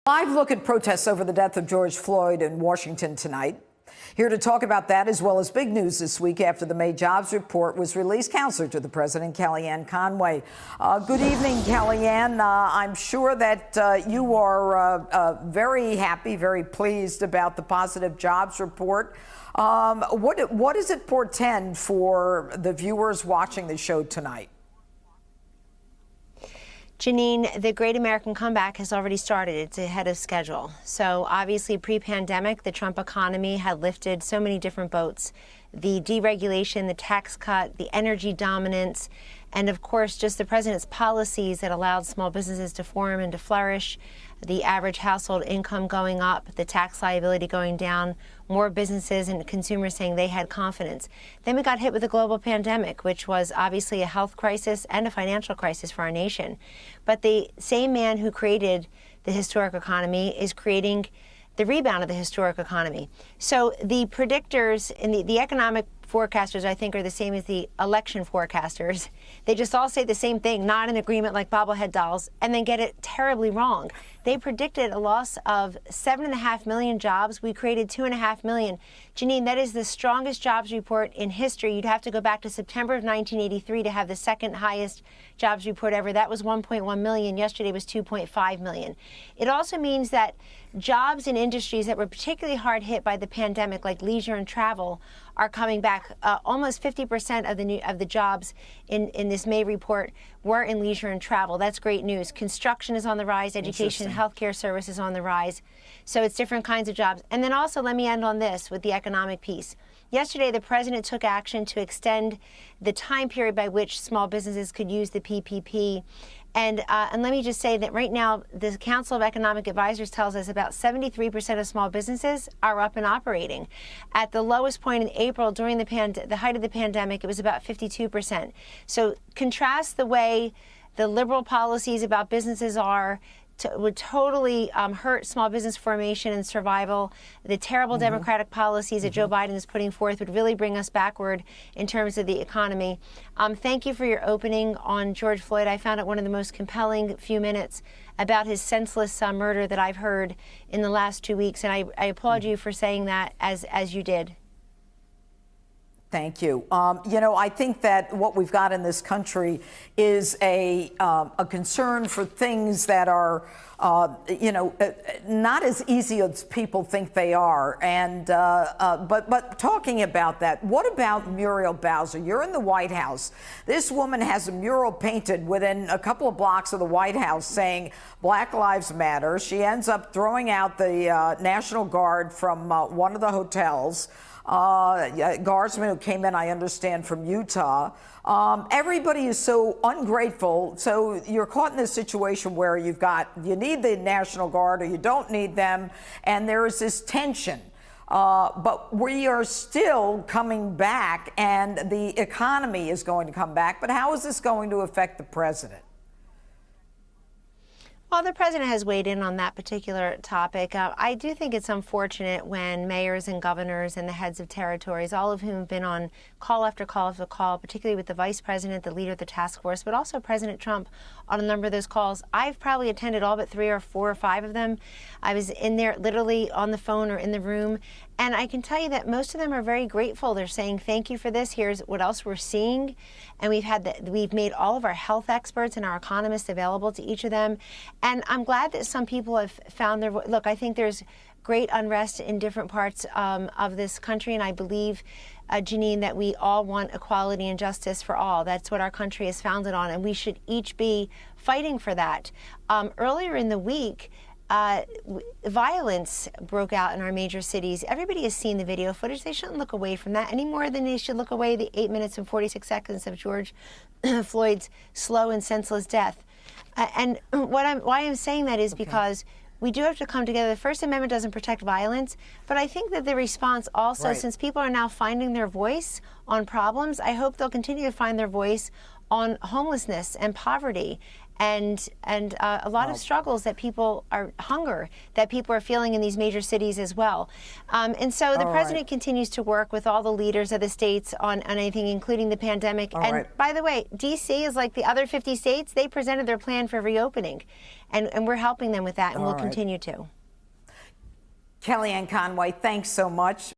Live look at protests over the death of George Floyd in Washington tonight. Here to talk about that, as well as big news this week after the May jobs report was released, counselor to the president, Kellyanne Conway. Good evening, Kellyanne. I'm sure that you are very happy, very pleased about the positive jobs report. What does it portend for the viewers watching the show tonight? Janine, the Great American Comeback has already started. It's ahead of schedule. So obviously pre-pandemic, the Trump economy had lifted so many different boats. The deregulation, the tax cut, the energy dominance, and of course just the president's policies that allowed small businesses to form and to flourish, the average household income going up, the tax liability going down, more businesses and consumers saying they had confidence. Then we got hit with a global pandemic, which was obviously a health crisis and a financial crisis for our nation. But the same man who created the historic economy is creating the rebound of the historic economy. So the predictors and the economic forecasters, I think, are the same as the election forecasters. They just all say the same thing, not in agreement like bobblehead dolls, and then get it terribly wrong. They predicted a loss of 7.5 million jobs. We created 2.5 million. Janine, that is the strongest jobs report in history. You'd have to go back to September of 1983 to have the second highest jobs report ever. That was 1.1 million. Yesterday was 2.5 million. It also means that jobs in industries that were particularly hard hit by the pandemic, like leisure and travel, are coming back. Almost 50% of the jobs in this May report were in leisure and travel. That's great news. Construction is on the rise. Education, healthcare services on the rise. So it's different kinds of jobs. And then also, let me end on this with the economic piece. Yesterday, the president took action to extend the time period by which small businesses could use the PPP. And let me just say that right now, the Council of Economic Advisors tells us about 73% of small businesses are up and operating. At the lowest point in April, during the height of the pandemic, it was about 52%. So contrast the way the liberal policies about businesses would totally hurt small business formation and survival. The terrible democratic policies that Joe Biden is putting forth would really bring us backward in terms of the economy. Thank you for your opening on George Floyd. I found it one of the most compelling few minutes about his senseless murder that I've heard in the last 2 weeks, and I applaud you for saying that as you did. Thank you. You know, I think that what we've got in this country is a concern for things that are, not as easy as people think they are. And but talking about that, what about Muriel Bowser? You're in the White House. This woman has a mural painted within a couple of blocks of the White House saying Black Lives Matter. She ends up throwing out the National Guard from one of the hotels. Guardsmen who came in, I understand, from Utah. Everybody is so ungrateful. So you're caught in this situation where you need the National Guard or you don't need them, and there is this tension. But we are still coming back, and the economy is going to come back. But how is this going to affect the president? Well, the president has weighed in on that particular topic. I do think it's unfortunate when mayors and governors and the heads of territories, all of whom have been on call after call after call, particularly with the vice president, the leader of the task force, but also President Trump on a number of those calls. I've probably attended all but 3 or 4 or 5 of them. I was in there literally on the phone or in the room. And I can tell you that most of them are very grateful. They're saying, thank you for this. Here's what else we're seeing. And we've made all of our health experts and our economists available to each of them. And I'm glad that some people have found their voice. Look, I think there's great unrest in different parts of this country. And I believe, Janine, that we all want equality and justice for all. That's what our country is founded on. And we should each be fighting for that. Earlier in the week, violence broke out in our major cities. Everybody has seen the video footage. They shouldn't look away from that any more than they should look away the 8 minutes and 46 seconds of George Floyd's slow and senseless death. And why I'm saying that is because we do have to come together. The First Amendment doesn't protect violence, but I think that the response also, since people are now finding their voice on problems, I hope they'll continue to find their voice on homelessness and poverty and a lot of struggles that people hunger that people are feeling in these major cities as well. And so the president continues to work with all the leaders of the states on anything, including the pandemic. And by the way, D.C. is like the other 50 states. They presented their plan for reopening, and we're helping them with that, and we'll continue to. Kellyanne Conway, thanks so much.